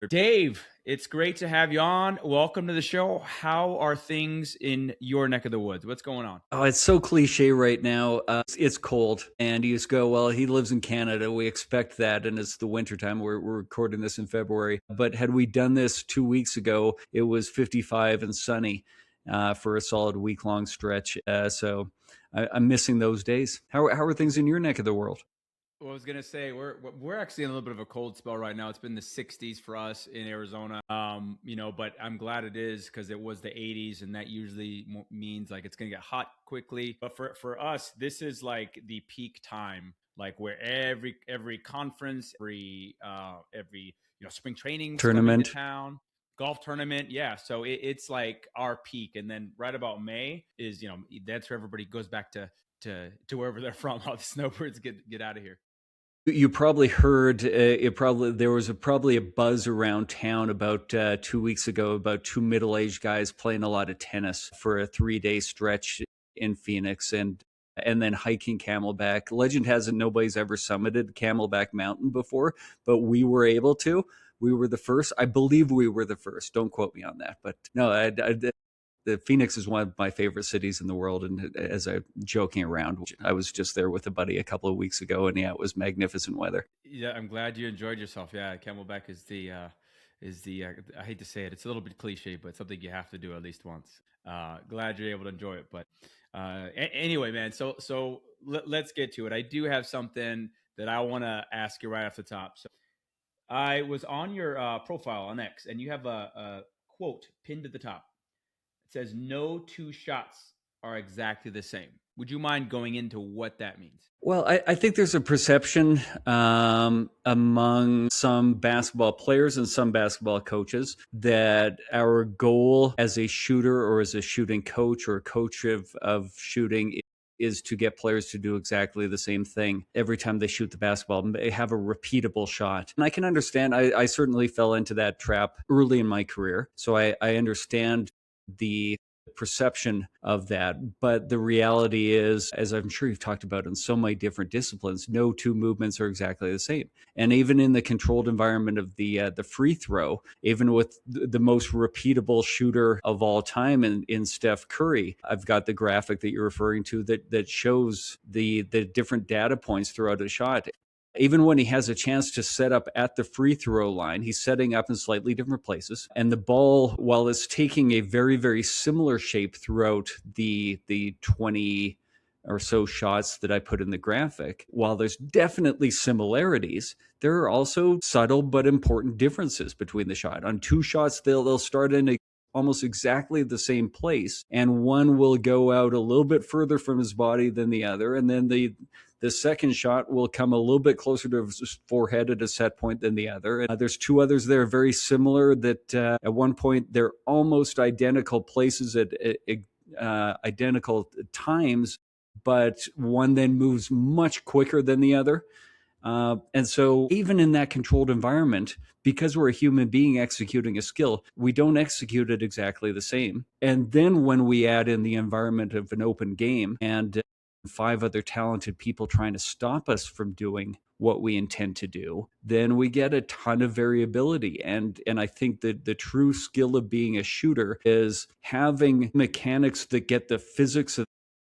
Dave, it's great to have you on. Welcome to the show. How are things in your neck of the woods? What's going on? Oh, it's so cliche right now. It's cold, and you just go, well, he lives in Canada. We expect that, and it's the wintertime. We're recording this in February. But had we done this 2 weeks ago, it was 55 and sunny for a solid week-long stretch. I'm missing those days. How are things in your neck of the world? Well, I was gonna say we're actually in a little bit of a cold spell right now. It's been the 60s for us in Arizona, but I'm glad it is because it was the 80s, and that usually means like it's gonna get hot quickly. But for us, this is like the peak time, like where every conference, every spring training's coming to Tournament. town, golf tournament, yeah. So it's like our peak, and then right about May is that's where everybody goes back to wherever they're from. All the snowbirds get out of here. You probably heard there was probably a buzz around town about 2 weeks ago about two middle-aged guys playing a lot of tennis for a 3-day stretch in Phoenix and then hiking Camelback. Legend has it nobody's ever summited Camelback Mountain before, but we were able to. We were the first. I believe we were the first. Don't quote me on that, but no, the Phoenix is one of my favorite cities in the world. And as I'm joking around, I was just there with a buddy a couple of weeks ago, and yeah, it was magnificent weather. Yeah, I'm glad you enjoyed yourself. Yeah, Camelback is the I hate to say it, it's a little bit cliche, but something you have to do at least once. Glad you're able to enjoy it. But anyway, man, so let's get to it. I do have something that I want to ask you right off the top. So I was on your profile on X, and you have a quote pinned at the top. It says, "No two shots are exactly the same." Would you mind going into what that means? Well, I think there's a perception among some basketball players and some basketball coaches that our goal as a shooter or as a shooting coach or a coach of shooting is to get players to do exactly the same thing every time they shoot the basketball. They have a repeatable shot. And I can understand, I certainly fell into that trap early in my career. So I understand the perception of that. But the reality is, as I'm sure you've talked about in so many different disciplines, no two movements are exactly the same. And even in the controlled environment of the free throw, even with the most repeatable shooter of all time in Steph Curry, I've got the graphic that you're referring to that shows the different data points throughout a shot. Even when he has a chance to set up at the free throw line, he's setting up in slightly different places. And the ball, while it's taking a very, very similar shape throughout the 20 or so shots that I put in the graphic, while there's definitely similarities, there are also subtle but important differences between the shot. On two shots, they'll start in almost exactly the same place, and one will go out a little bit further from his body than the other, and then the second shot will come a little bit closer to his forehead at a set point than the other. And there's two others that are very similar that at one point they're almost identical places at identical times, but one then moves much quicker than the other. And so even in that controlled environment, because we're a human being executing a skill, we don't execute it exactly the same. And then when we add in the environment of an open game and five other talented people trying to stop us from doing what we intend to do, then we get a ton of variability. And I think that the true skill of being a shooter is having mechanics that get the physics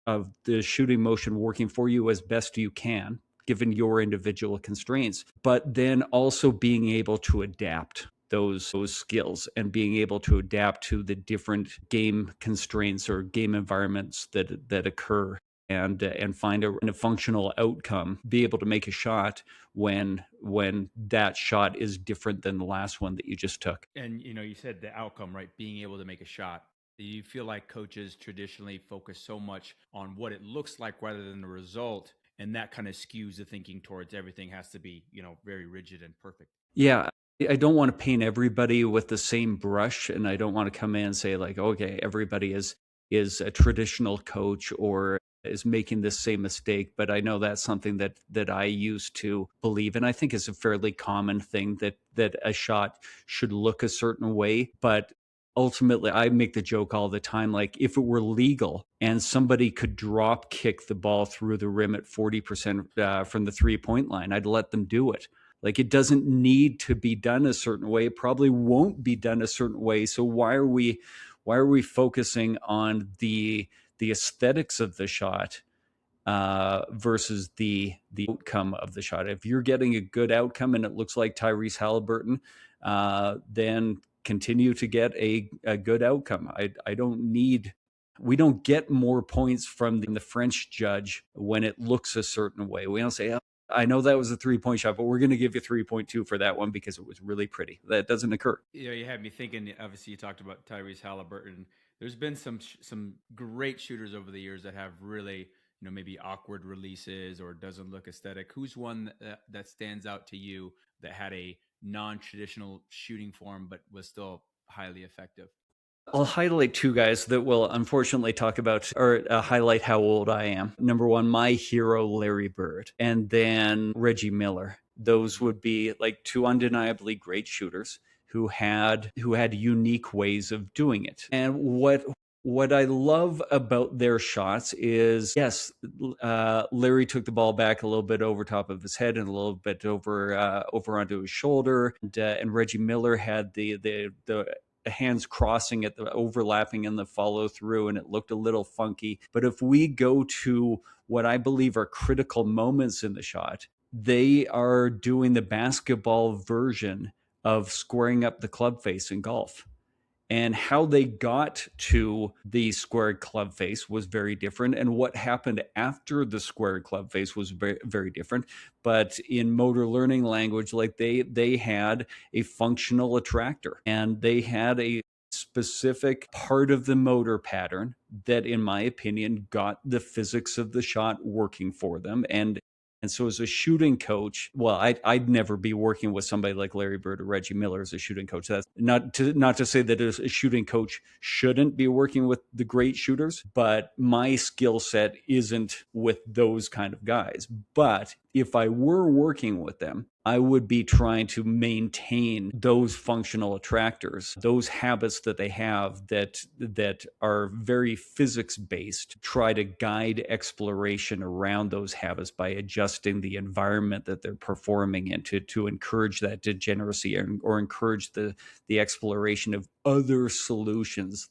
of the shooting motion working for you as best you can, given your individual constraints, but then also being able to adapt those skills and being able to adapt to the different game constraints or game environments that occur and find a functional outcome, be able to make a shot when that shot is different than the last one that you just took. And you said the outcome, right? Being able to make a shot. Do you feel like coaches traditionally focus so much on what it looks like rather than the result, and that kind of skews the thinking towards everything has to be, very rigid and perfect? Yeah, I don't want to paint everybody with the same brush, and I don't want to come in and say like, okay, everybody is a traditional coach or is making this same mistake. But I know that's something that I used to believe, and I think is a fairly common thing that a shot should look a certain way. But ultimately, I make the joke all the time, like if it were legal and somebody could drop kick the ball through the rim at 40% from the 3-point line, I'd let them do it. Like, it doesn't need to be done a certain way. It probably won't be done a certain way. So why are we focusing on the aesthetics of the shot versus the outcome of the shot? If you're getting a good outcome and it looks like Tyrese Halliburton, then continue to get a good outcome. I don't need. We don't get more points from the French judge when it looks a certain way. We don't say, oh, I know that was a 3-point shot, but we're going to give you 3.2 for that one because it was really pretty. That doesn't occur. You had me thinking. Obviously, you talked about Tyrese Halliburton. There's been some great shooters over the years that have really, maybe awkward releases or doesn't look aesthetic. Who's one that stands out to you that had a non-traditional shooting form but was still highly effective? I'll highlight two guys that will unfortunately talk about or highlight how old I am. Number one, my hero, Larry Bird, and then Reggie Miller. Those would be like two undeniably great shooters who had unique ways of doing it. And what I love about their shots is, yes, Larry took the ball back a little bit over top of his head and a little bit over onto his shoulder, and Reggie Miller had the hands crossing at the overlapping and the follow through, and it looked a little funky. But if we go to what I believe are critical moments in the shot, they are doing the basketball version of squaring up the club face in golf. And how they got to the squared club face was very different. And what happened after the squared club face was very, very different. But in motor learning language, like they had a functional attractor, and they had a specific part of the motor pattern that, in my opinion, got the physics of the shot working for them. And so as a shooting coach, well, I'd never be working with somebody like Larry Bird or Reggie Miller as a shooting coach. That's not to say that a shooting coach shouldn't be working with the great shooters, but my skill set isn't with those kind of guys. But if I were working with them, I would be trying to maintain those functional attractors, those habits that they have that are very physics based, try to guide exploration around those habits by adjusting the environment that they're performing in to encourage that degeneracy or encourage the exploration of other solutions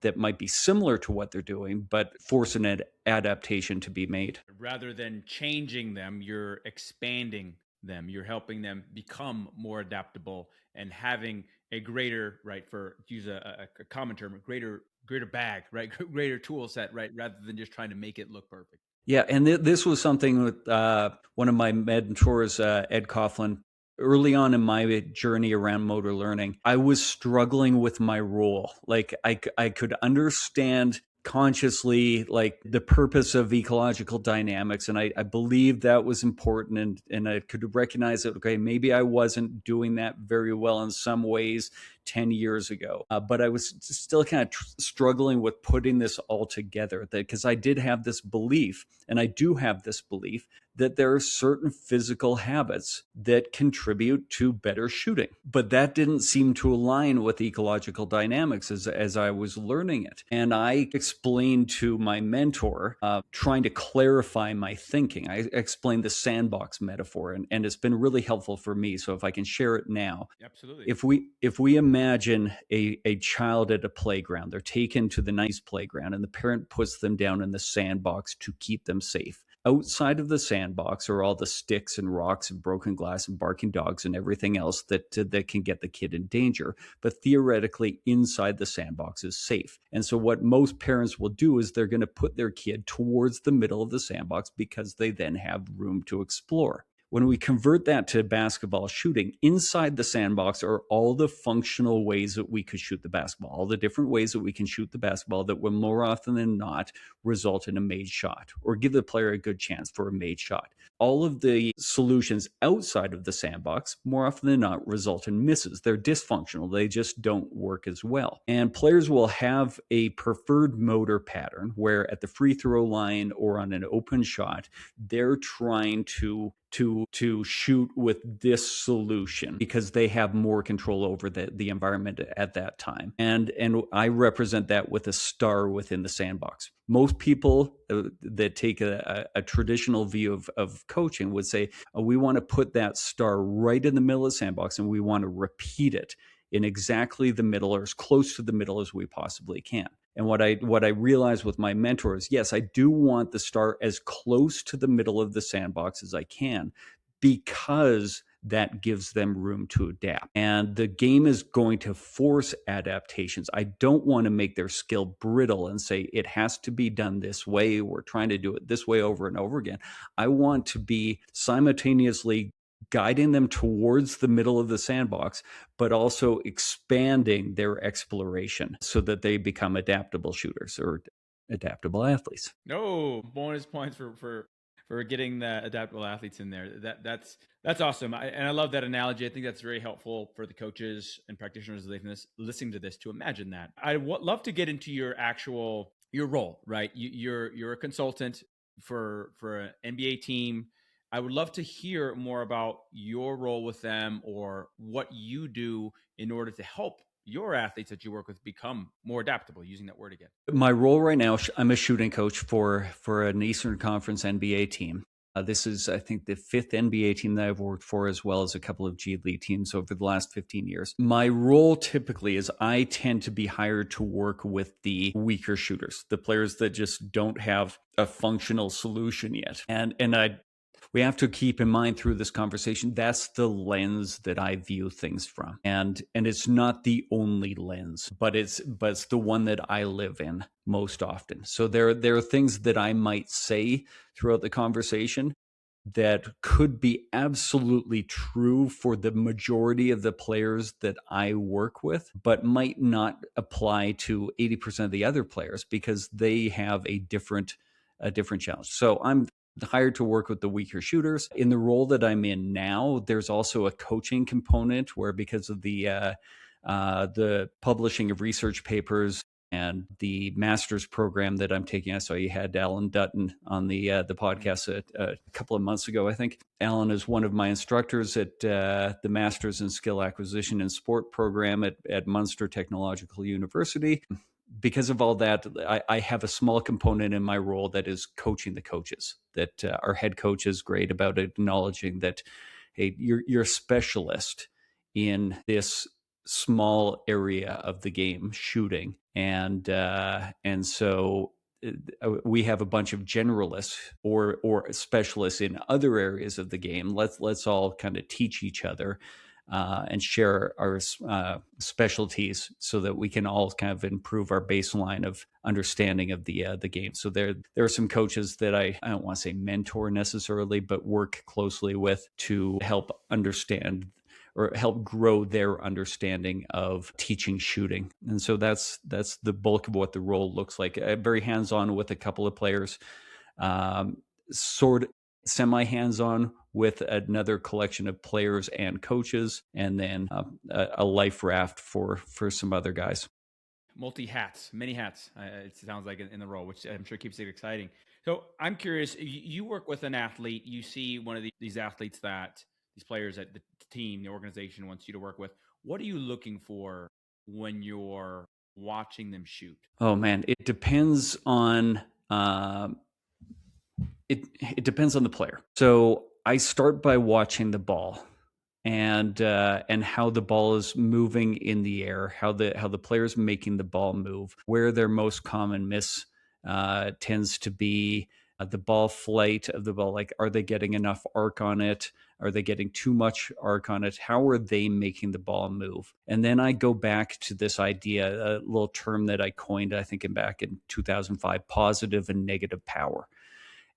that might be similar to what they're doing, but force an adaptation to be made. Rather than changing them, you're expanding them. You're helping them become more adaptable and having a greater, right, for to use a common term, a greater bag, right, greater tool set, right, rather than just trying to make it look perfect. Yeah, and this was something with one of my mentors, Ed Coughlin. Early on in my journey around motor learning, I was struggling with my role. Like I could understand consciously like the purpose of ecological dynamics, and I believed that was important, and I could recognize that, okay, maybe I wasn't doing that very well in some ways 10 years ago, but I was still kind of struggling with putting this all together, because I did have this belief, and I do have this belief, that there are certain physical habits that contribute to better shooting. But that didn't seem to align with ecological dynamics as I was learning it. And I explained to my mentor, trying to clarify my thinking. I explained the sandbox metaphor, and it's been really helpful for me. So if I can share it now. Absolutely. If we imagine a child at a playground, they're taken to the nice playground, and the parent puts them down in the sandbox to keep them safe. Outside of the sandbox are all the sticks and rocks and broken glass and barking dogs and everything else that can get the kid in danger. But theoretically, inside the sandbox is safe. And so what most parents will do is they're going to put their kid towards the middle of the sandbox because they then have room to explore. When we convert that to basketball shooting, inside the sandbox are all the functional ways that we could shoot the basketball, all the different ways that we can shoot the basketball that will more often than not result in a made shot or give the player a good chance for a made shot. All of the solutions outside of the sandbox, more often than not, result in misses. They're dysfunctional. They just don't work as well. And players will have a preferred motor pattern where at the free throw line or on an open shot, they're trying to shoot with this solution because they have more control over the environment at that time. And I represent that with a star within the sandbox. Most people that take a traditional view of of coaching would say, we want to put that star right in the middle of the sandbox, and we want to repeat it in exactly the middle or as close to the middle as we possibly can. And what I realized with my mentor is, yes, I do want the star as close to the middle of the sandbox as I can, because that gives them room to adapt. And the game is going to force adaptations. I don't want to make their skill brittle and say it has to be done this way. We're trying to do it this way over and over again. I want to be simultaneously guiding them towards the middle of the sandbox, but also expanding their exploration so that they become adaptable shooters or adaptable athletes. No bonus points for getting the adaptable athletes in there. That's awesome. And I love that analogy. I think that's very helpful for the coaches and practitioners listening to this to imagine that. Love to get into your role, right? You're a consultant for an NBA team. I would love to hear more about your role with them, or what you do in order to help your athletes that you work with become more adaptable, using that word again. My role right now, I'm a shooting coach for an Eastern Conference NBA team. This is, I think, the 5th NBA team that I've worked for, as well as a couple of G League teams over the last 15 years. My role typically is I tend to be hired to work with the weaker shooters, the players that just don't have a functional solution yet. And we have to keep in mind through this conversation, that's the lens that I view things from. And it's not the only lens, but it's the one that I live in most often. So there are things that I might say throughout the conversation that could be absolutely true for the majority of the players that I work with, but might not apply to 80% of the other players because they have a different challenge. So I'm hired to work with the weaker shooters. In the role that I'm in now, there's also a coaching component where, because of the publishing of research papers and the master's program that I'm taking, I saw you had Alan Dutton on the podcast a couple of months ago, I think. Alan is one of my instructors at the Master's in Skill Acquisition and Sport program at Munster Technological University. Because of all that, I have a small component in my role that is coaching the coaches. That our head coach is great about acknowledging that, hey, you're a specialist in this small area of the game, shooting, and so we have a bunch of generalists or specialists in other areas of the game. Let's all kind of teach each other. And share our specialties so that we can all kind of improve our baseline of understanding of the game. So there are some coaches that I don't want to say mentor necessarily, but work closely with to help understand or help grow their understanding of teaching shooting. And so that's the bulk of what the role looks like. Very hands-on with a couple of players, sort of semi hands-on with another collection of players and coaches, and then a life raft for some other guys. Many hats. It sounds like in the role, which I'm sure keeps it exciting. So I'm curious. You work with an athlete. You see one of these athletes that these players at the team, the organization wants you to work with. What are you looking for when you're watching them shoot? Oh man, it depends on. It depends on the player. So I start by watching the ball and how the ball is moving in the air, how the player's making the ball move, where their most common miss tends to be the ball flight of the ball. Like, are they getting enough arc on it? Are they getting too much arc on it? How are they making the ball move? And then I go back to this idea, a little term that I coined, I think, back in 2005, positive and negative power.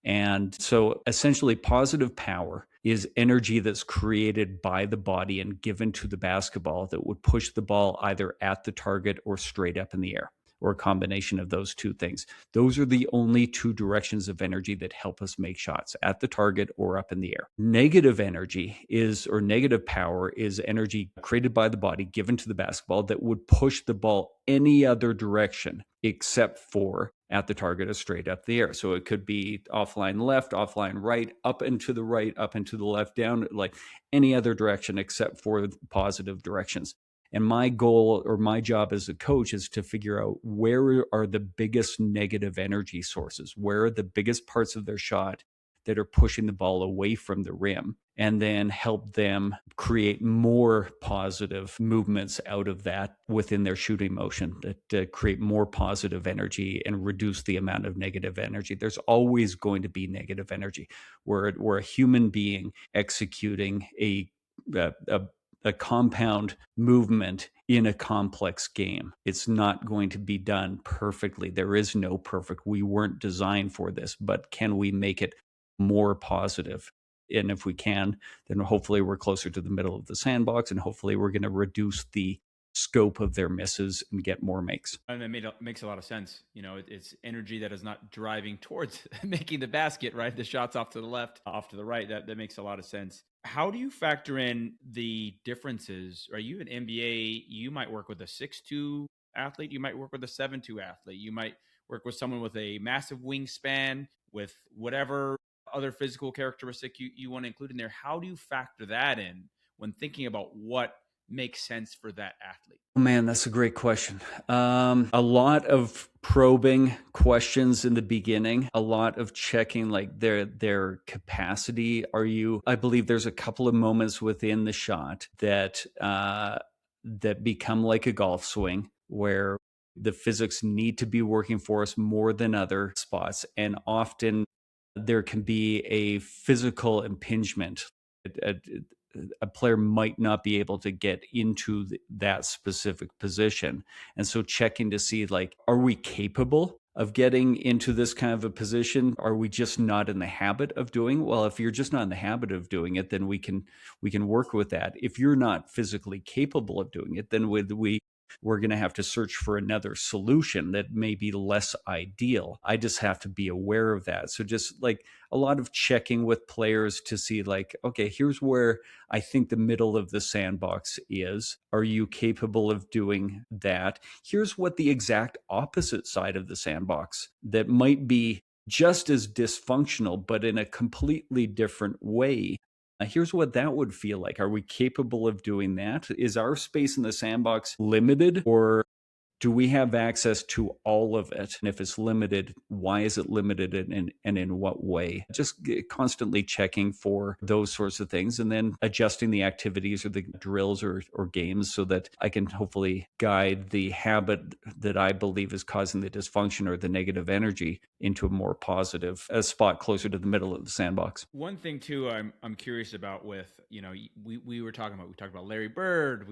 And so essentially, positive power is energy that's created by the body and given to the basketball that would push the ball either at the target or straight up in the air, or a combination of those two things. Those are the only two directions of energy that help us make shots, at the target or up in the air. Negative energy or negative power is energy created by the body, given to the basketball, that would push the ball any other direction except for at the target or straight up the air. So it could be offline left, offline right, up and to the right, up and to the left, down, like any other direction except for positive directions. And my goal or my job as a coach is to figure out where are the biggest negative energy sources, where are the biggest parts of their shot that are pushing the ball away from the rim, and then help them create more positive movements out of that within their shooting motion that create more positive energy and reduce the amount of negative energy. There's always going to be negative energy. We're a human being executing a, a a compound movement in a complex game. It's not going to be done perfectly. There is no perfect. We weren't designed for this, but can we make it more positive? And if we can, then hopefully we're closer to the middle of the sandbox, and hopefully we're going to reduce the scope of their misses and get more makes. And it makes a lot of sense. It's energy that is not driving towards making the basket, right? The shots off to the left, off to the right. That makes a lot of sense. How do you factor in the differences? Are you an NBA? You might work with a 6'2" athlete. You might work with a 7'2" athlete. You might work with someone with a massive wingspan, with whatever other physical characteristic you want to include in there. How do you factor that in when thinking about what makes sense for that athlete? Oh, man, that's a great question. A lot of probing questions in the beginning, a lot of checking like their capacity. I believe there's a couple of moments within the shot that become like a golf swing where the physics need to be working for us more than other spots. And often there can be a physical impingement. A player might not be able to get into that specific position. And so checking to see, like, are we capable of getting into this kind of a position? Are we just not in the habit of doing? Well, if you're just not in the habit of doing it, then we can work with that. If you're not physically capable of doing it, then we're going to have to search for another solution that may be less ideal. I just have to be aware of that. So just like a lot of checking with players to see, like, okay, here's where I think the middle of the sandbox is. Are you capable of doing that? Here's what the exact opposite side of the sandbox that might be just as dysfunctional, but in a completely different way. Here's what that would feel like. Are we capable of doing that? Is our space in the sandbox limited, or do we have access to all of it? And if it's limited, why is it limited, and in what way? Just constantly checking for those sorts of things, and then adjusting the activities or the drills or games so that I can hopefully guide the habit that I believe is causing the dysfunction or the negative energy into a more positive, a spot closer to the middle of the sandbox. One thing too, I'm curious about with, we talked about Larry Bird.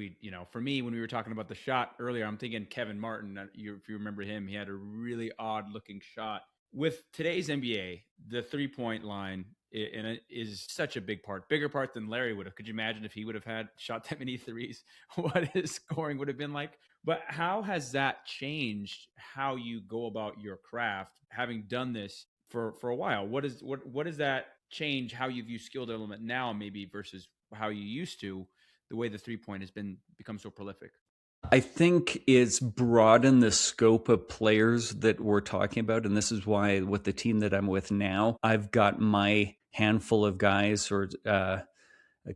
For me, when we were talking about the shot earlier, I'm thinking Kevin Martin. If you remember him, he had a really odd looking shot. With today's NBA, the 3-point line and it is such a bigger part than Larry would have. Could you imagine if he would have had shot that many threes, what his scoring would have been like? But how has that changed how you go about your craft, having done this for a while? What does that change how you view skilled element now, maybe versus how you used to, the way the 3-point has become so prolific? I think it's broadened the scope of players that we're talking about. And this is why with the team that I'm with now, I've got my handful of guys, or a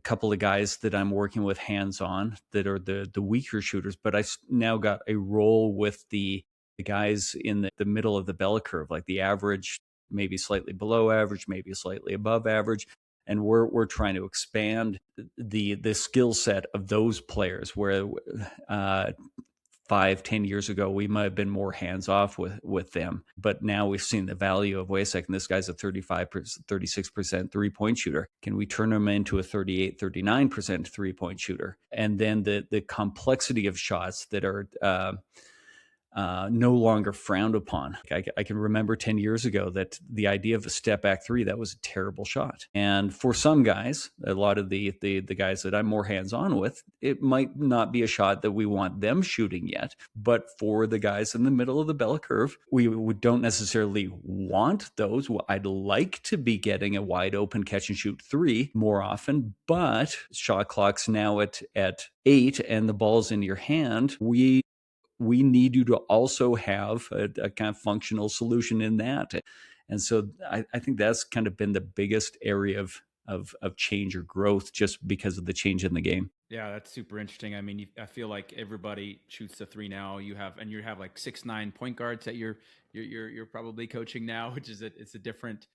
couple of guys that I'm working with hands-on that are the weaker shooters. But I now got a role with the guys in the middle of the bell curve, like the average, maybe slightly below average, maybe slightly above average. And we're trying to expand the skill set of those players, where 5-10 years ago we might have been more hands off with them, but now we've seen the value of, wait a second, this guy's a 35%, 36% 3-point shooter. Can we turn him into a 38, 39% 3-point shooter? And then the complexity of shots that are no longer frowned upon. I can remember 10 years ago that the idea of a step back three, that was a terrible shot. And for some guys, a lot of the guys that I'm more hands-on with, it might not be a shot that we want them shooting yet. But for the guys in the middle of the bell curve, we don't necessarily want those. I'd like to be getting a wide open catch and shoot three more often, but shot clock's now at 8 and the ball's in your hand. We need you to also have a kind of functional solution in that. And so I think that's kind of been the biggest area of change or growth, just because of the change in the game. Yeah, that's super interesting. I mean, I feel like everybody shoots the three now. You have like 6'9" point guards that you're probably coaching now, which is it's a different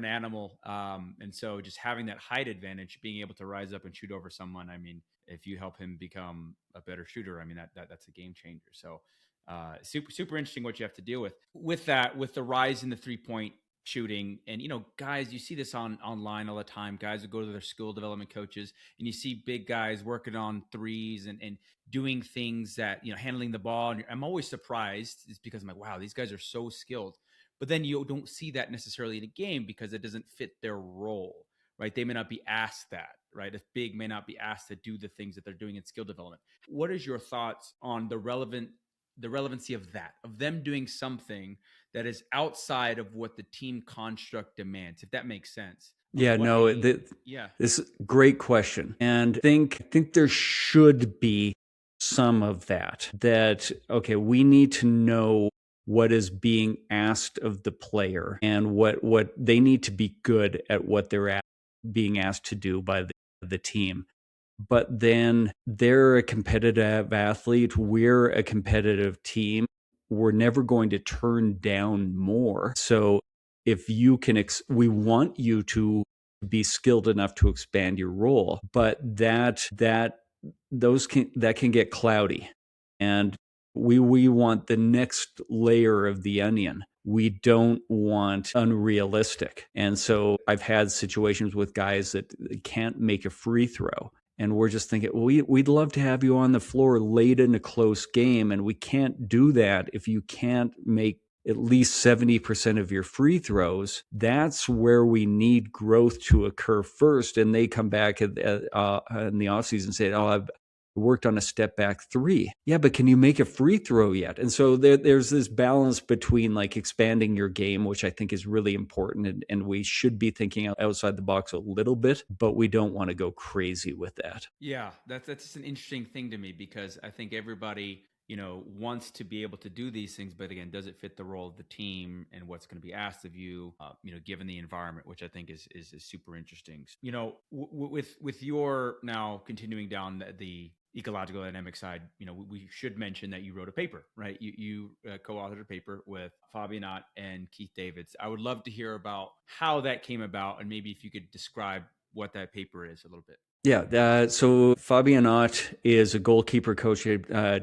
animal. And so just having that height advantage, being able to rise up and shoot over someone. I mean, if you help him become a better shooter, I mean that's a game changer. So super interesting what you have to deal with that, with the rise in the 3-point shooting. And guys, you see this online all the time. Guys who go to their skill development coaches, and you see big guys working on threes and doing things that, handling the ball. And I'm always surprised, is because I'm like, wow, these guys are so skilled. But then you don't see that necessarily in a game because it doesn't fit their role, right? They may not be asked that, right? A big may not be asked to do the things that they're doing in skill development. What is your thoughts on the relevancy of that, of them doing something that is outside of what the team construct demands, if that makes sense? Of Yeah, what no, yeah. this is a great question. And I think there should be some of that. That, okay, we need to know what is being asked of the player and what they need to be good at what they're being asked to do by the team. But then they're a competitive athlete, we're a competitive team. We're never going to turn down more. So if you can, we want you to be skilled enough to expand your role, but that can get cloudy, and we want the next layer of the onion. We don't want unrealistic. And so I've had situations with guys that can't make a free throw, and we're just thinking, well, we'd love to have you on the floor late in a close game, and we can't do that if you can't make at least 70% of your free throws. That's where we need growth to occur first. And they come back in the offseason and say, oh, I've worked on a step back three. Yeah, but can you make a free throw yet? And so there's this balance between like expanding your game, which I think is really important. And we should be thinking outside the box a little bit, but we don't want to go crazy with that. Yeah, that's just an interesting thing to me, because I think everybody, wants to be able to do these things, but again, does it fit the role of the team and what's going to be asked of you? Given the environment, which I think is super interesting. With your now continuing down the ecological dynamic side, we should mention that you wrote a paper, right? You co-authored a paper with Fabian Ott and Keith Davids. I would love to hear about how that came about, and maybe if you could describe what that paper is a little bit. Yeah, so Fabian Ott is a goalkeeper coach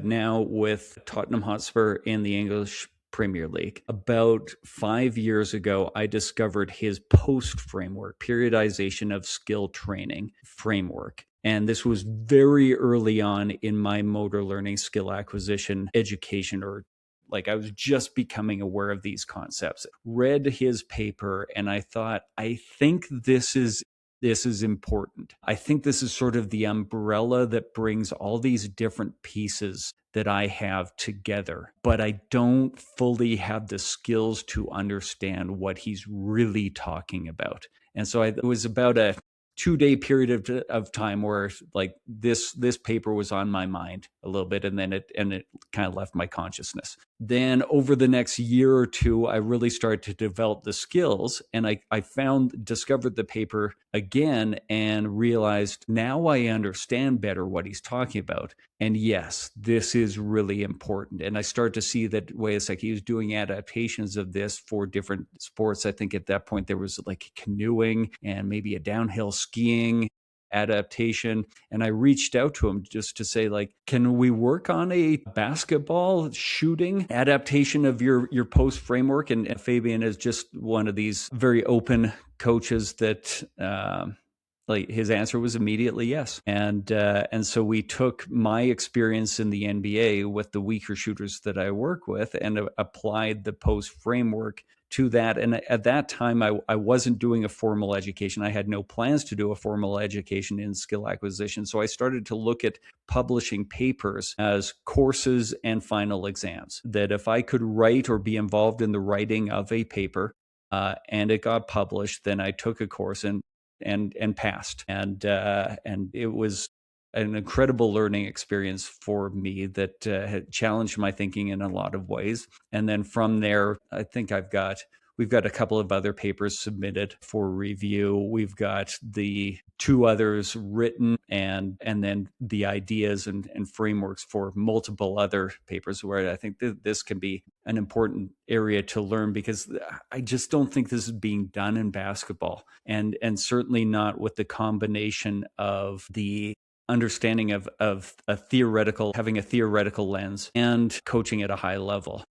now with Tottenham Hotspur in the English Premier League. About 5 years ago, I discovered his POST framework, periodization of skill training framework. And this was very early on in my motor learning skill acquisition education, or like I was just becoming aware of these concepts. Read his paper and I thought, I think this is important. I think this is sort of the umbrella that brings all these different pieces that I have together, but I don't fully have the skills to understand what he's really talking about. And so it was about a 2-day period of time where like this paper was on my mind a little bit, and then it kind of left my consciousness. Then over the next year or two, I really started to develop the skills, and I discovered the paper again and realized now I understand better what he's talking about. And yes, this is really important. And I started to see that, wait a sec, he was doing adaptations of this for different sports. I think at that point there was like canoeing and maybe a downhill skiing adaptation. And I reached out to him just to say, like, can we work on a basketball shooting adaptation of your POST framework? And Fabian is just one of these very open coaches that like his answer was immediately yes. And so we took my experience in the NBA with the weaker shooters that I work with and applied the POST framework to that. And at that time, I wasn't doing a formal education. I had no plans to do a formal education in skill acquisition. So I started to look at publishing papers as courses and final exams, that if I could write or be involved in the writing of a paper and it got published, then I took a course and passed. And it was an incredible learning experience for me that had challenged my thinking in a lot of ways. And then from there, I think I've got we've got a couple of other papers submitted for review. We've got the 2 others written, and then the ideas and frameworks for multiple other papers, where I think this can be an important area to learn, because I just don't think this is being done in basketball, and certainly not with the combination of the understanding of having a theoretical lens and coaching at a high level.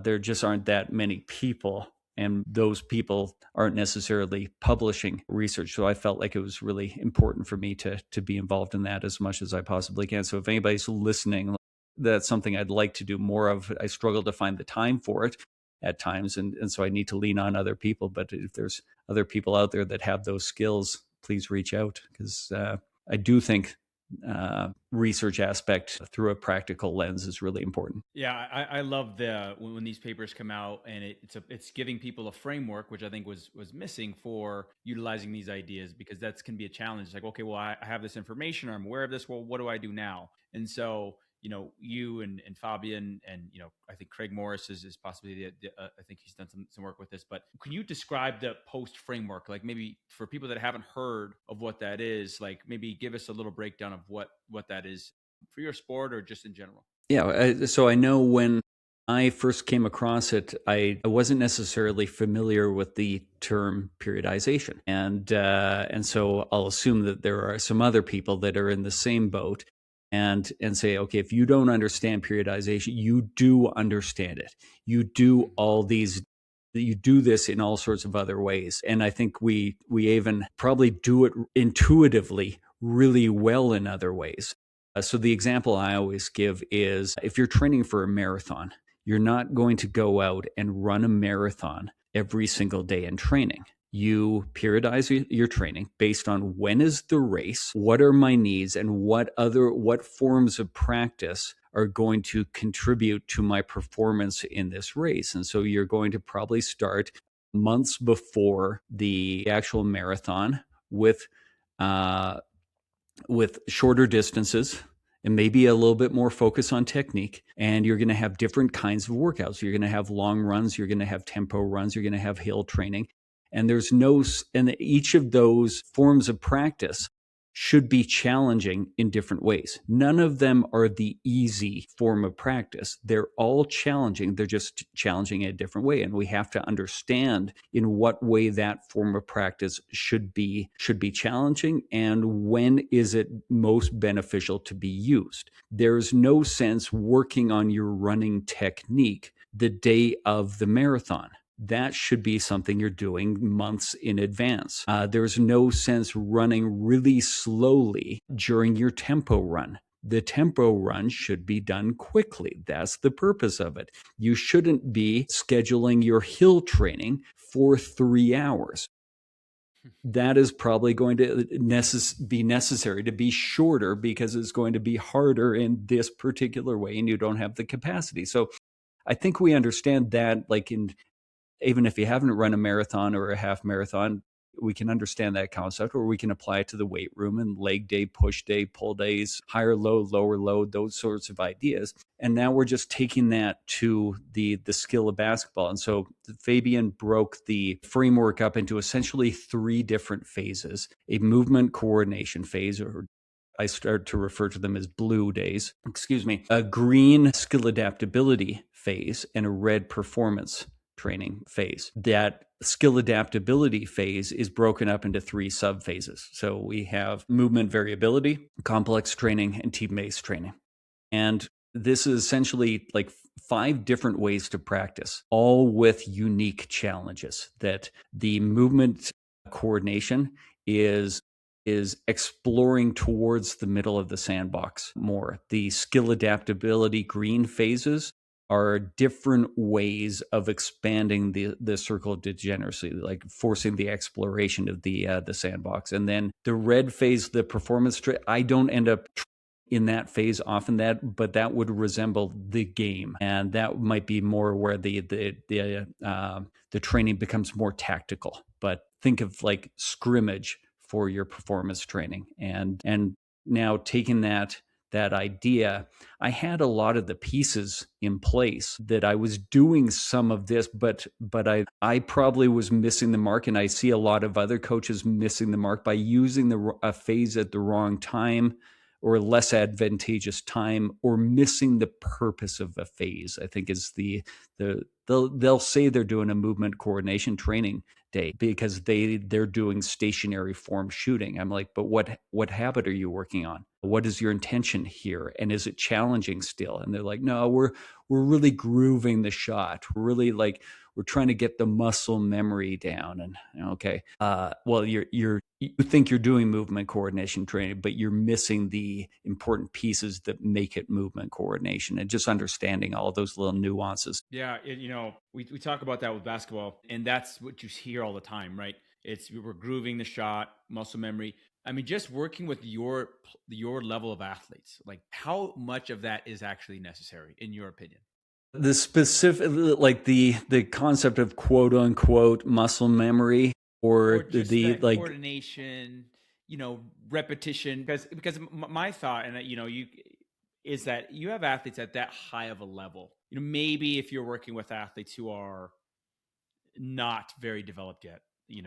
There just aren't that many people, and those people aren't necessarily publishing research. So I felt like it was really important for me to be involved in that as much as I possibly can. So if anybody's listening, that's something I'd like to do more of. I struggle to find the time for it at times, and so I need to lean on other people. But if there's other people out there that have those skills, please reach out, because I do think research aspect through a practical lens is really important. Yeah, I love when these papers come out, and it's giving people a framework, which I think was missing for utilizing these ideas, because that's can be a challenge. It's like, okay, well, I have this information, or I'm aware of this. Well, what do I do now? And so, you and Fabian, and I think Craig Morris is possibly I think he's done some work with this. But can you describe the post framework, like maybe for people that haven't heard of what that is, like maybe give us a little breakdown of what that is for your sport or just in general? Yeah, so I know when I first came across it, I wasn't necessarily familiar with the term periodization, and so I'll assume that there are some other people that are in the same boat, and say, okay, if you don't understand periodization, you do understand it. You do all these. You do this in all sorts of other ways, and I think we even probably do it intuitively really well in other ways. So the example I always give is, if you're training for a marathon, you're not going to go out and run a marathon every single day in training. You periodize your training based on when is the race, what are my needs, and what forms of practice are going to contribute to my performance in this race. And so you're going to probably start months before the actual marathon with shorter distances and maybe a little bit more focus on technique. And you're going to have different kinds of workouts. You're going to have long runs, you're going to have tempo runs, you're going to have hill training. And each of those forms of practice should be challenging in different ways. None of them are the easy form of practice. They're all challenging. They're just challenging in a different way. And we have to understand in what way that form of practice should be challenging, and when is it most beneficial to be used. There's no sense working on your running technique the day of the marathon. That should be something you're doing months in advance. There's no sense running really slowly during your tempo run. The tempo run should be done quickly. That's the purpose of it. You shouldn't be scheduling your hill training for 3 hours. That is probably going to be necessary to be shorter, because it's going to be harder in this particular way, and you don't have the capacity. So I think we understand that, like, even if you haven't run a marathon or a half marathon, we can understand that concept, or we can apply it to the weight room and leg day, push day, pull days, higher load, lower load, those sorts of ideas. And now we're just taking that to the skill of basketball. And so Fabian broke the framework up into essentially 3 different phases: a movement coordination phase, or I start to refer to them as blue days, a green skill adaptability phase, and a red performance training phase. That skill adaptability phase is broken up into 3 sub phases. So we have movement variability, complex training, and team-based training. And this is essentially like 5 different ways to practice, all with unique challenges. That the movement coordination is exploring towards the middle of the sandbox more. The skill adaptability green phases are different ways of expanding the circle of degeneracy, like forcing the exploration of the sandbox. And then the red phase, the performance, I don't end up in that phase often, but that would resemble the game, and that might be more where the training becomes more tactical. But think of like scrimmage for your performance training, and now taking that that idea, I had a lot of the pieces in place that I was doing some of this, but I probably was missing the mark, and I see a lot of other coaches missing the mark by using a phase at the wrong time or less advantageous time, or missing the purpose of a phase. I think is they'll say they're doing a movement coordination training day because they're doing stationary form shooting. I'm like, but what habit are you working on? What is your intention here? And is it challenging still? And they're like, no, we're really grooving the shot. We're really like, we're trying to get the muscle memory down. And okay, well, you think you're doing movement coordination training, but you're missing the important pieces that make it movement coordination, and just understanding all those little nuances. Yeah, we talk about that with basketball, and that's what you hear all the time, right? It's we're grooving the shot, muscle memory. I mean, just working with your level of athletes, like how much of that is actually necessary, in your opinion? The specific, like the concept of quote unquote muscle memory, Or or just the that like. coordination, repetition. Because my thought, and you is that you have athletes at that high of a level. Maybe if you're working with athletes who are not very developed yet.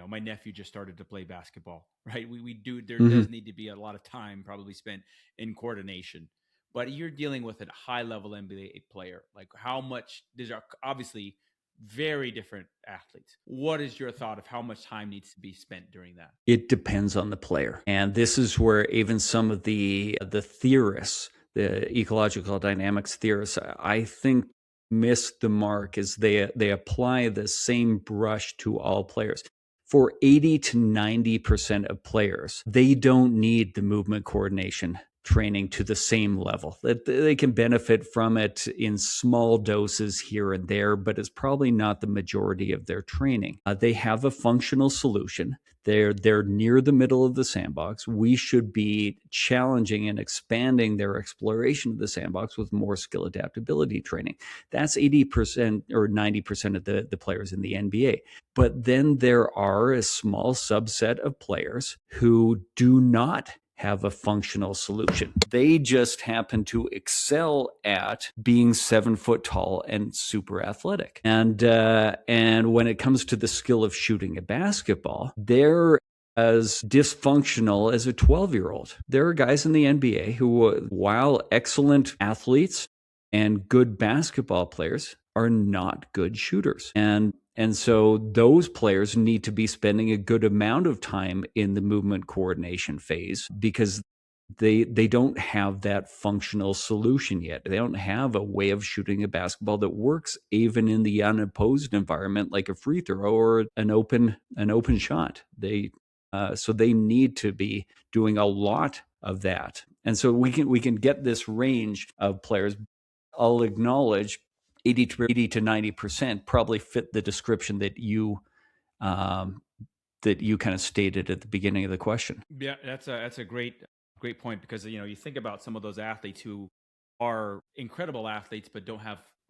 My nephew just started to play basketball, right? We do, there Mhm. does need to be a lot of time probably spent in coordination. But you're dealing with a high level NBA player. Like how much, these are obviously very different athletes. What is your thought of how much time needs to be spent during that? It depends on the player. And this is where even some of the theorists, the ecological dynamics theorists, I think miss the mark as they apply the same brush to all players. For 80 to 90% of players, they don't need the movement coordination training to the same level. That they can benefit from it in small doses here and there, but it's probably not the majority of their training. They have a functional solution. They're near the middle of the sandbox. We should be challenging and expanding their exploration of the sandbox with more skill adaptability training. That's 80% or 90% of the players in the NBA. But then there are a small subset of players who do not have a functional solution. They just happen to excel at being 7 foot tall and super athletic. And when it comes to the skill of shooting a basketball, they're as dysfunctional as a 12-year-old. There are guys in the NBA who, while excellent athletes and good basketball players, are not good shooters. And so those players need to be spending a good amount of time in the movement coordination phase because they don't have that functional solution yet. They don't have a way of shooting a basketball that works even in the unopposed environment, like a free throw or an open shot. So they need to be doing a lot of that. And so we can get this range of players. I'll acknowledge 80 to 90% probably fit the description um, that you kind of stated at the beginning of the question. Yeah, that's a great point because you think about some of those athletes who are incredible athletes but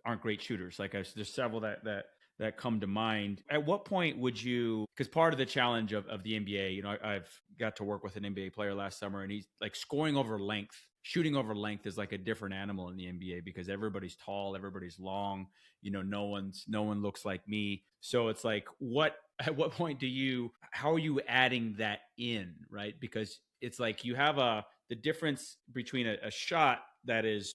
aren't great shooters. Like there's several that come to mind. At what point would you? Because part of the challenge of the NBA, I've got to work with an NBA player last summer, and he's like scoring over length. Shooting over length is like a different animal in the NBA because everybody's tall, everybody's long. No one looks like me. So it's like, at what point how are you adding that in, right? Because it's like you have the difference between a shot that is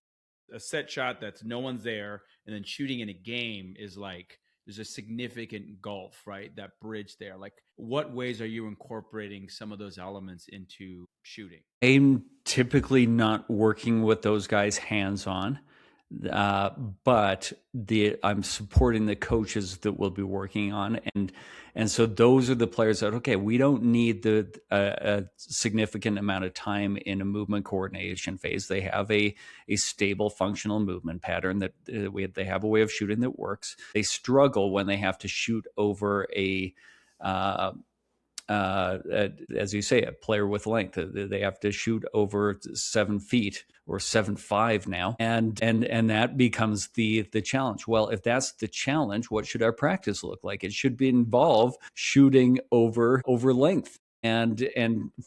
a set shot that's no one's there, and then shooting in a game is like there's a significant gulf, right? That bridge there. Like, what ways are you incorporating some of those elements into shooting? I'm typically not working with those guys hands on, uh, but I'm supporting the coaches that will be working on, and so those are the players that okay, we don't need a significant amount of time in a movement coordination phase. They have a stable functional movement pattern that they have a way of shooting that works. They struggle when they have to shoot over uh, as you say, a player with length. They have to shoot over 7 feet or 7'5" now, and that becomes the challenge. Well, if that's the challenge, what should our practice look like? It should involve shooting over length. And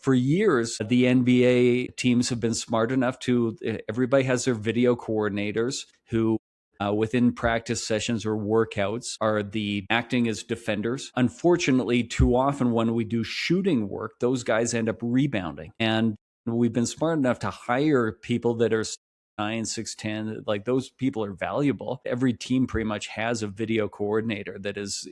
for years, the NBA teams have been smart enough to, everybody has their video coordinators who within practice sessions or workouts are the acting as defenders. Unfortunately, too often when we do shooting work, those guys end up rebounding. And we've been smart enough to hire people that are 9, 6'10", like those people are valuable. Every team pretty much has a video coordinator that is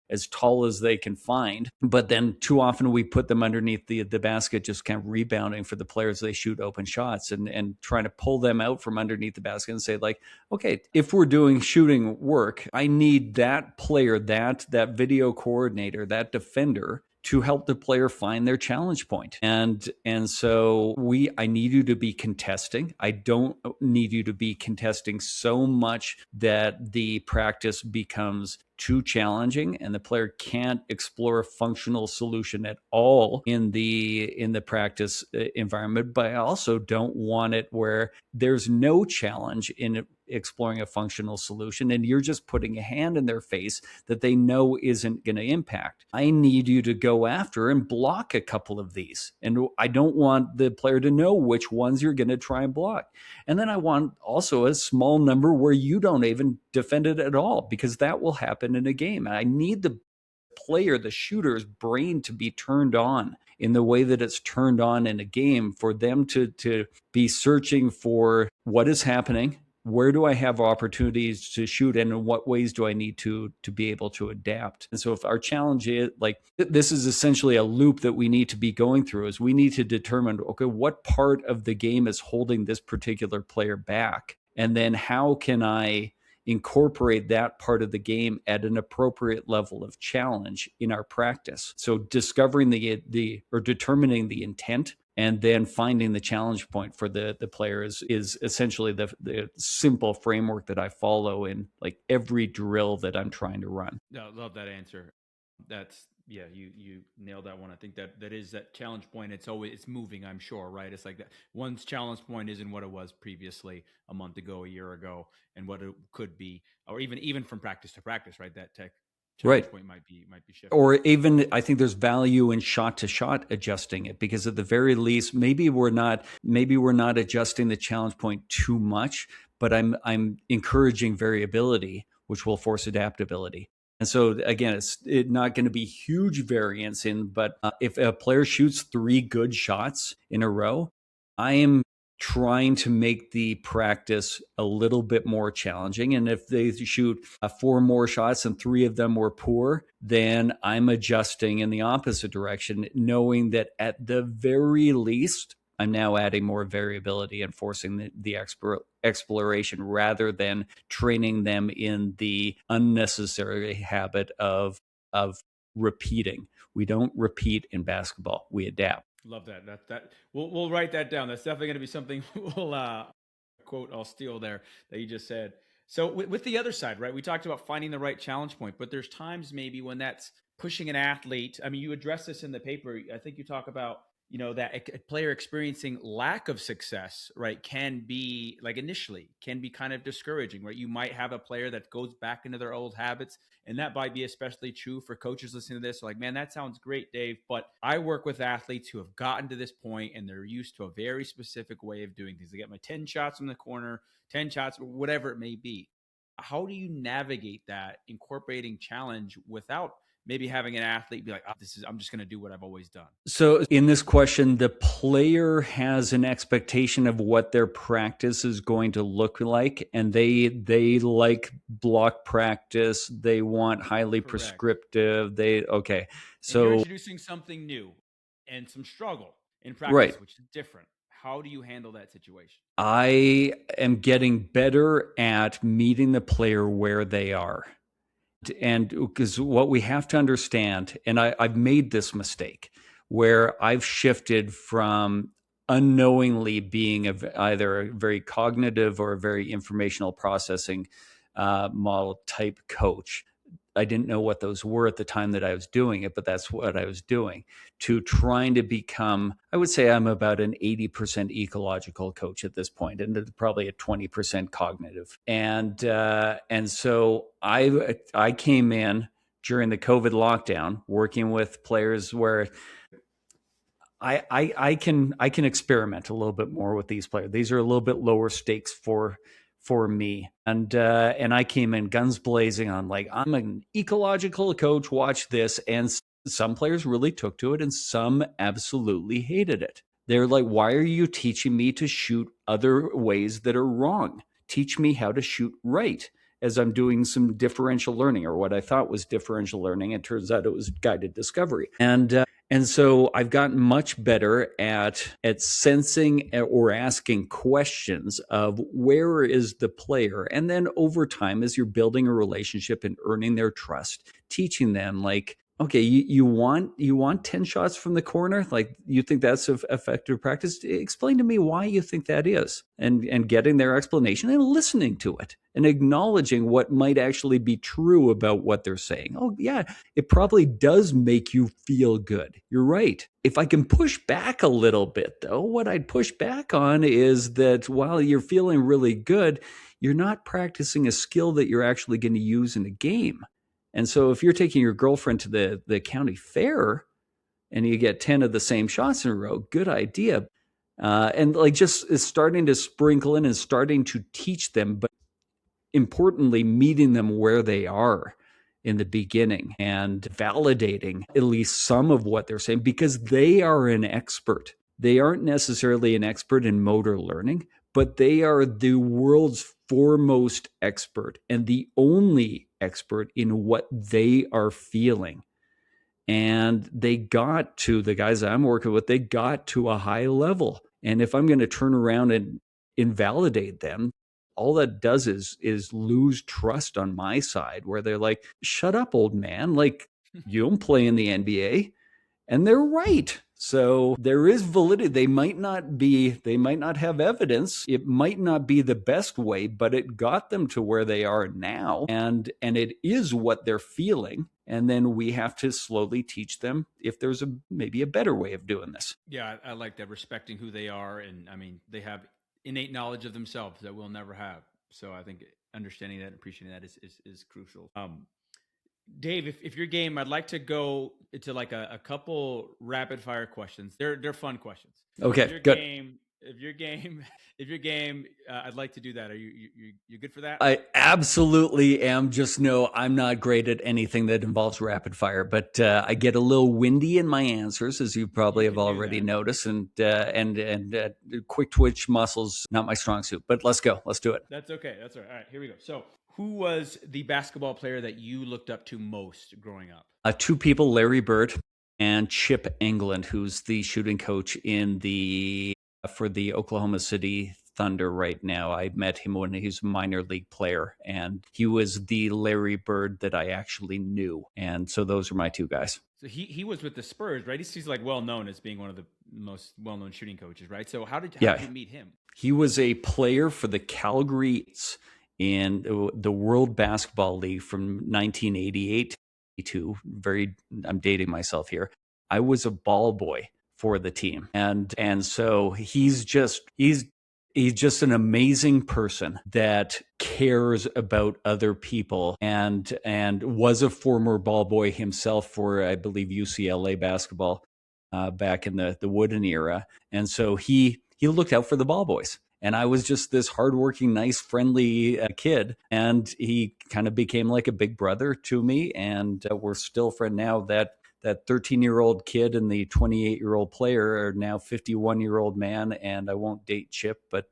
as tall as they can find. But then too often we put them underneath the basket, just kind of rebounding for the players. They shoot open shots and trying to pull them out from underneath the basket and say, like, okay, if we're doing shooting work, I need that player, that video coordinator, that defender to help the player find their challenge point. And so I need you to be contesting. I don't need you to be contesting so much that the practice becomes too challenging and the player can't explore a functional solution at all in the practice environment. But I also don't want it where there's no challenge in exploring a functional solution and you're just putting a hand in their face that they know isn't going to impact. I need you to go after and block a couple of these. And I don't want the player to know which ones you're going to try and block. And then I want also a small number where you don't even defend it at all, because that will happen in a game. I need the player, the shooter's brain to be turned on in the way that it's turned on in a game, for them to be searching for what is happening, where do I have opportunities to shoot, and in what ways do I need to be able to adapt. And so if our challenge is, like, this is essentially a loop that we need to be going through, is we need to determine, okay, what part of the game is holding this particular player back? And then how can I incorporate that part of the game at an appropriate level of challenge in our practice? So discovering or determining the intent and then finding the challenge point for the player is essentially the simple framework that I follow in like every drill that I'm trying to run. No, love that answer. That's yeah, you nailed that one. I think that is that challenge point. It's moving, I'm sure, right? It's like that one's challenge point isn't what it was previously a month ago, a year ago, and what it could be, or even from practice to practice, right? That tech challenge Right. point might be shifting. Or even I think there's value in shot to shot adjusting it, because at the very least, maybe we're not adjusting the challenge point too much, but I'm encouraging variability, which will force adaptability. And so again, it's not going to be huge variance but if a player shoots 3 good shots in a row, I am trying to make the practice a little bit more challenging. And if they shoot 4 more shots and 3 of them were poor, then I'm adjusting in the opposite direction, knowing that at the very least, I'm now adding more variability and forcing the exploration rather than training them in the unnecessary habit of repeating. We don't repeat in basketball. We adapt. Love that. That we'll write that down. That's definitely going to be something we'll quote. I'll steal there that you just said. So with the other side, right? We talked about finding the right challenge point, but there's times maybe when that's pushing an athlete. I mean, you address this in the paper. I think you talk about that a player experiencing lack of success, right, can be like initially can be kind of discouraging, right? You might have a player that goes back into their old habits, and that might be especially true for coaches listening to this. Like, man, that sounds great, Dave, but I work with athletes who have gotten to this point and they're used to a very specific way of doing things. They get my 10 shots from the corner, 10 shots, whatever it may be. How do you navigate that, incorporating challenge without maybe having an athlete be like, oh, I'm just going to do what I've always done? So in this question, the player has an expectation of what their practice is going to look like, and they like block practice. They want highly Correct. prescriptive. Okay. So and you're So introducing something new and some struggle in practice, right. which is different. How do you handle that situation? I am getting better at meeting the player where they are. And because what we have to understand, and I've made this mistake where I've shifted from unknowingly being either a very cognitive or a very informational processing model type coach. I didn't know what those were at the time that I was doing it, but that's what I was doing, to trying to become, I would say I'm about an 80% ecological coach at this point, and probably a 20% cognitive. And so I came in during the COVID lockdown working with players where I can experiment a little bit more with these players. These are a little bit lower stakes for me. And I came in guns blazing on like, I'm an ecological coach. Watch this. And some players really took to it, and some absolutely hated it. They're like, why are you teaching me to shoot other ways that are wrong? Teach me how to shoot right. As I'm doing some differential learning, or what I thought was differential learning, it turns out it was guided discovery. And so I've gotten much better at sensing or asking questions of where is the player. And then over time, as you're building a relationship and earning their trust, teaching them like, okay, you want 10 shots from the corner? Like, you think that's effective practice? Explain to me why you think that is. And getting their explanation and listening to it and acknowledging what might actually be true about what they're saying. Oh, yeah, it probably does make you feel good. You're right. If I can push back a little bit, though, what I'd push back on is that while you're feeling really good, you're not practicing a skill that you're actually going to use in a game. And so if you're taking your girlfriend to the county fair and you get 10 of the same shots in a row, good idea. And like just starting to sprinkle in and starting to teach them, but importantly, meeting them where they are in the beginning and validating at least some of what they're saying, because they are an expert. They aren't necessarily an expert in motor learning, but they are the world's foremost expert and the only expert in what they are feeling. And they got to, the guys I'm working with, they got to a high level. And if I'm going to turn around and invalidate them, all that does is lose trust on my side, where they're like, shut up, old man. Like, you don't play in the NBA. And they're right. So there is validity. They might not have evidence. It might not be the best way, but it got them to where they are now. And it is what they're feeling. And then we have to slowly teach them if there's maybe a better way of doing this. Yeah, I like that, respecting who they are. And I mean, they have innate knowledge of themselves that we'll never have. So I think understanding that and appreciating that is crucial. Dave, if your game, I'd like to go into like a couple rapid fire questions. They're fun questions. Okay, good. If your game, I'd like to do that. Are you good for that? I absolutely am. Just know I'm not great at anything that involves rapid fire, but I get a little windy in my answers, as you probably have already noticed, and quick twitch muscles, not my strong suit. But let's go. Let's do it. That's okay. That's all right. All right, here we go. So, who was the basketball player that you looked up to most growing up? Two people, Larry Bird and Chip England, who's the shooting coach for the Oklahoma City Thunder right now. I met him when he was a minor league player, and he was the Larry Bird that I actually knew. And so those are my two guys. So he was with the Spurs, right? He's like well known as being one of the most well known shooting coaches, right? So how did you meet him? He was a player for the Calgary in the World Basketball League from 1988 to I'm dating myself here. I was a ball boy for the team. And so he's just an amazing person that cares about other people, and was a former ball boy himself for, I believe, UCLA basketball back in the Wooden era. And so he looked out for the ball boys. And I was just this hardworking, nice, friendly kid. And he kind of became like a big brother to me. And we're still friends now. That 13-year-old kid and the 28-year-old player are now 51-year-old man. And I won't date Chip, but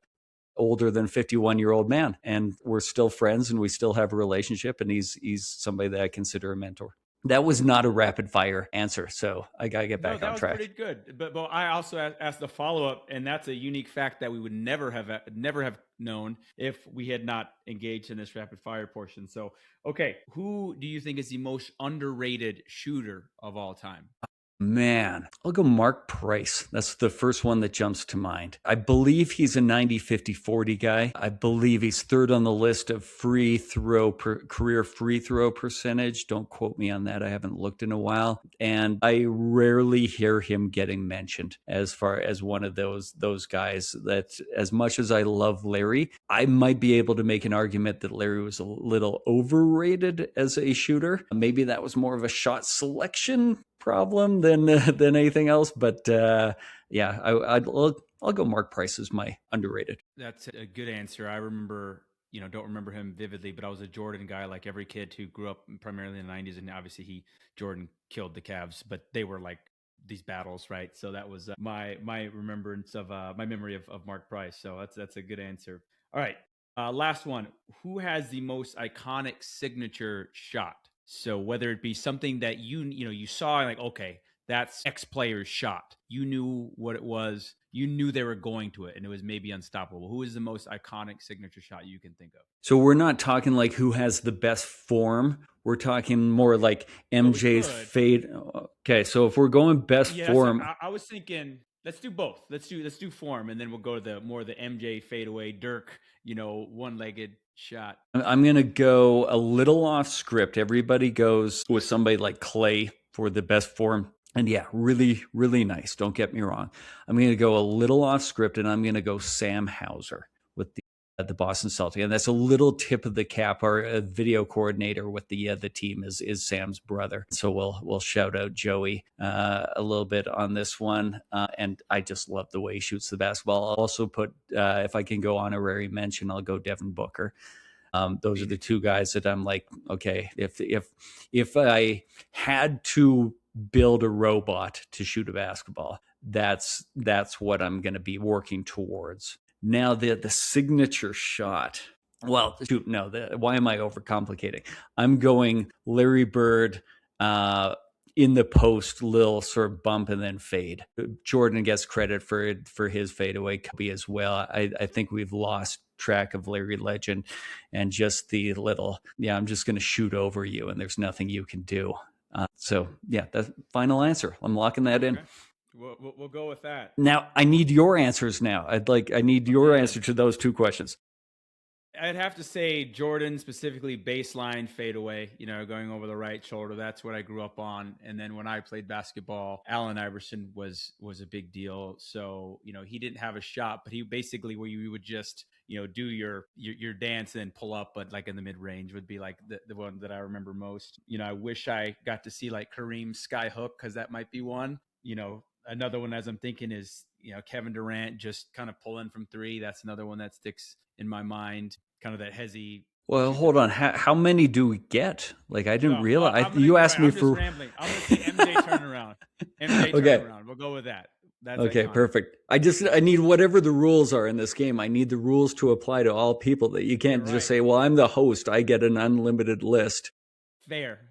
older than 51-year-old man. And we're still friends, and we still have a relationship. And he's somebody that I consider a mentor. That was not a rapid fire answer, so I got to get back on track. That was pretty good. But I also asked the follow-up, and that's a unique fact that we would never have known if we had not engaged in this rapid fire portion. So, okay, who do you think is the most underrated shooter of all time? Man, I'll go Mark Price. That's the first one that jumps to mind. I believe he's a 90-50-40 guy. I believe he's third on the list of career free throw percentage. Don't quote me on that. I haven't looked in a while. And I rarely hear him getting mentioned as far as one of those guys that, as much as I love Larry, I might be able to make an argument that Larry was a little overrated as a shooter. Maybe that was more of a shot selection problem than anything else. But yeah, I'll go Mark Price as my underrated. That's a good answer. I remember, don't remember him vividly, but I was a Jordan guy, like every kid who grew up primarily in the '90s, and obviously Jordan killed the Cavs, but they were like these battles, right? So that was my remembrance of my memory of Mark Price. So that's a good answer. All right, last one. Who has the most iconic signature shot? So whether it be something that you saw, like, okay, that's X player's shot. You knew what it was. You knew they were going to it, and it was maybe unstoppable. Who is the most iconic signature shot you can think of? So we're not talking like who has the best form. We're talking more like MJ's fade. Okay, so if we're going best form, I was thinking let's do both. Let's do form, and then we'll go to the MJ fadeaway, Dirk, one-legged shot. I'm gonna go a little off script. Everybody goes with somebody like Clay for the best form. And yeah, really, really nice. Don't get me wrong. I'm going to go a little off script, and I'm going to go Sam Hauser with the Boston Celtics, and that's a little tip of the cap. Our video coordinator with the team is Sam's brother, so we'll shout out Joey a little bit on this one. And I just love the way he shoots the basketball. I'll also put, if I can go honorary mention, I'll go Devin Booker. Those are the two guys that I'm like, okay, if I had to build a robot to shoot a basketball, that's what I'm going to be working towards. Now the signature shot. Well, shoot, no. Why am I overcomplicating? I'm going Larry Bird in the post, little sort of bump and then fade. Jordan gets credit for his fadeaway, Kobe as well. I think we've lost track of Larry Legend and just the little, I'm just going to shoot over you and there's nothing you can do. So yeah, that's final answer. I'm locking that in. Okay. We'll go with that. Now I need your answers. Now I need your answer to those two questions. I'd have to say Jordan, specifically baseline fadeaway, going over the right shoulder. That's what I grew up on. And then when I played basketball, Allen Iverson was a big deal. So, he didn't have a shot, but he basically where you would just, do your dance and then pull up, but like in the mid range would be like the one that I remember most. I wish I got to see like Kareem's sky hook, because that might be one. Another one as I'm thinking is, Kevin Durant just kind of pulling from three. That's another one that sticks in my mind. Kind of that hezzy. Well, hold on. How many do we get? Like, I didn't realize. You asked me for. Rambling. I'm going to say MJ turnaround. MJ turnaround. We'll go with that. That's okay, iconic. Perfect. I need whatever the rules are in this game. I need the rules to apply to all people. That you can't just say, "Well, I'm the host. I get an unlimited list." Fair.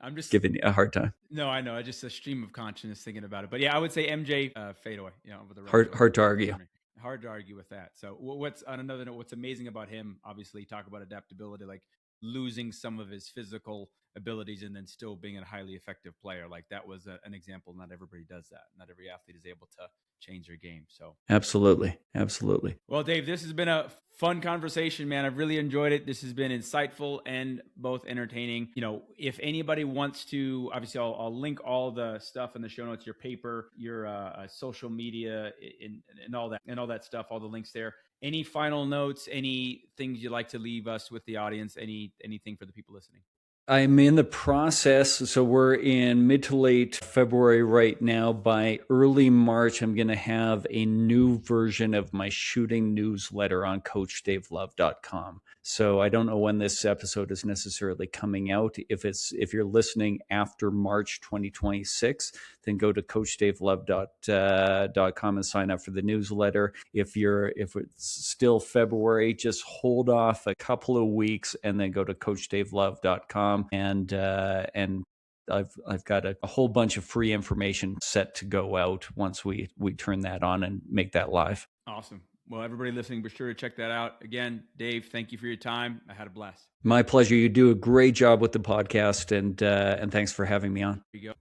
I'm just giving you a hard time. No, I know. I just a stream of consciousness thinking about it. But yeah, I would say MJ fadeaway. With the hard to argue. Hard to argue with that. So what's on another note, what's amazing about him, obviously talk about adaptability, like losing some of his physical abilities and then still being a highly effective player. Like that was an example. Not everybody does that. Not every athlete is able to change their game. So absolutely. Well, Dave, this has been a fun conversation, man. I've really enjoyed it. This has been insightful and both entertaining. If anybody wants to, obviously I'll link all the stuff in the show notes, your paper, your social media and all that stuff, all the links there. Any final notes, any things you'd like to leave us with the audience, anything for the people listening? I'm in the process. So we're in mid to late February right now. By early March, I'm going to have a new version of my shooting newsletter on CoachDaveLove.com. So I don't know when this episode is necessarily coming out. If you're listening after March 2026, then go to CoachDaveLove.com and sign up for the newsletter. If it's still February, just hold off a couple of weeks and then go to CoachDaveLove.com. And I've got a whole bunch of free information set to go out once we turn that on and make that live. Awesome. Well, everybody listening, be sure to check that out. Again, Dave, thank you for your time. I had a blast. My pleasure. You do a great job with the podcast, and thanks for having me on. There you go.